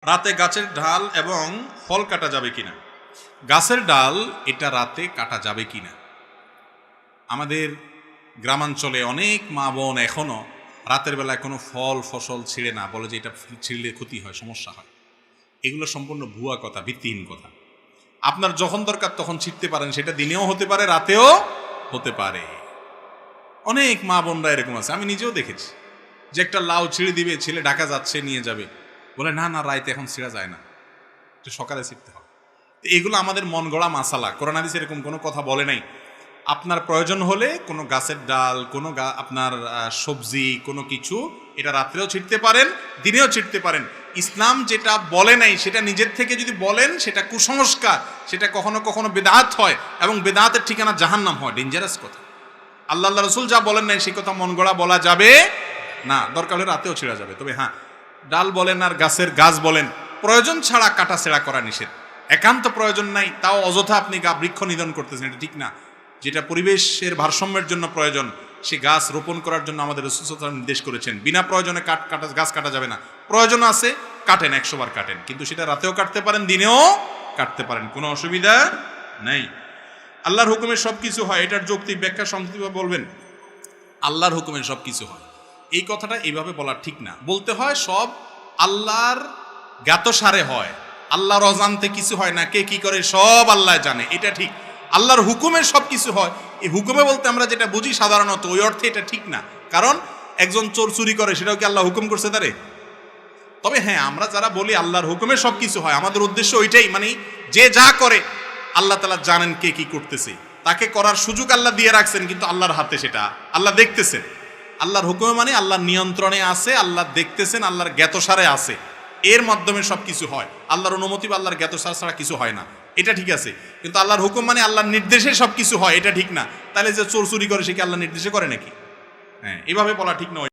রাতে গাছের ডাল এবং ফল কাটা যাবে কিনা? গাছের ডাল এটা রাতে কাটা যাবে কিনা? আমাদের গ্রামাঞ্চলে অনেক মা বোন এখনো রাতের বেলায় কোনো ফল ফসল ছিঁড়ে না, বলে যে এটা ছিঁড়লে ক্ষতি হয়, সমস্যা হয়। এগুলো সম্পূর্ণ ভুয়া কথা, ভিত্তিহীন কথা। আপনার যখন দরকার তখন ছিঁড়তে পারেন, সেটা দিনেও হতে পারে, রাতেও হতে পারে। অনেক মা বোনরা এরকম আছে, আমি নিজেও দেখেছি যে একটা লাউ ছিঁড়ে দিবে, ছেলে ঢাকা যাচ্ছে নিয়ে যাবে, বলে না না রাইতে এখন ছিঁড়া যায় না, এটা সকালে ছিঁড়তে হবে। তো এগুলো আমাদের মন গড়া মাসালা, কোরআন হাদিসে এরকম কোনো কথা বলে নাই। আপনার প্রয়োজন হলে কোনো গাছের ডাল, কোনো আপনার সবজি, কোনো কিছু এটা রাত্রেও ছিঁড়তে পারেন, দিনেও ছিঁড়তে পারেন। ইসলাম যেটা বলে নাই সেটা নিজের থেকে যদি বলেন সেটা কুসংস্কার, সেটা কখনো কখনো বেদাত হয় এবং বেদাতের ঠিকানা জাহান্নাম হয়, ডেঞ্জারাস কথা। আল্লাহ রসুল যা বলেন নাই সেই কথা মন গড়া বলা যাবে না, দরকার হলে রাতেও ছিঁড়া যাবে। তবে হ্যাঁ, ডাল বলেন আর গাছের গাছ বলেন, প্রয়োজন ছাড়া কাটা ছেঁড়া করা নিষেধ। একান্ত প্রয়োজন নাই তাও অযথা আপনি বৃক্ষ নিধন করতেছেন, এটা ঠিক না। যেটা পরিবেশের ভারসাম্যের জন্য প্রয়োজন, সে গাছ রোপণ করার জন্য আমাদের রাসূল সাল্লাল্লাহু আলাইহি ওয়াসাল্লাম নির্দেশ করেছেন। বিনা প্রয়োজনে গাছ কাটা যাবে না। প্রয়োজন আছে কাটেন, 100 বার কাটেন, কিন্তু সেটা রাতেও কাটতে পারেন, দিনেও কাটতে পারেন, কোনো অসুবিধা নেই। আল্লাহর হুকুমে সব কিছু হয়, এটার যৌক্তিক ব্যাখ্যা সংক্ষিপ্তভাবে বলবেন। আল্লাহর হুকুমে সব কিছু হয়, এই কথাটা এইভাবে বলা ঠিক না। বলতে হয় সব আল্লাহর জ্ঞাতসারে হয়, আল্লাহর অজান্তে কিছু হয় না, কে কি করে সব আল্লাহ জানে, এটা ঠিক। আল্লাহর হুকুমে সব কিছু হয়, এই হুকুমে বলতে আমরা যেটা বুঝি সাধারণত ওই অর্থে এটা ঠিক না। কারণ একজন চোর চুরি করে, সেটাও কি আল্লাহ হুকুম করছে তারে? তবে হ্যাঁ, আমরা যারা বলি আল্লাহর হুকুমে সব কিছু হয়, আমাদের উদ্দেশ্য ওইটাই, মানে যে যা করে আল্লাহ তাআলা জানেন কে কি করতেছে, তাকে করার সুযোগ আল্লাহ দিয়ে রাখছেন, কিন্তু আল্লাহর হাতে সেটা আল্লাহ দেখতেছেন। আল্লাহর হুকুমে মানে আল্লাহর নিয়ন্ত্রণে আছে, আল্লাহ দেখতেছেন, আল্লাহর জ্ঞাতসারে আছে, এর মাধ্যমে সব কিছু হয়। আল্লাহর অনুমতি বা আল্লাহর জ্ঞাতসার ছাড়া কিছু হয় না, এটা ঠিক আছে। কিন্তু আল্লাহর হুকুম মানে আল্লাহর নির্দেশে সব কিছু হয়, এটা ঠিক না। তাহলে যে চোর চুরি করে সে কি আল্লাহর নির্দেশে করে নাকি? হ্যাঁ, এভাবে বলা ঠিক নয়।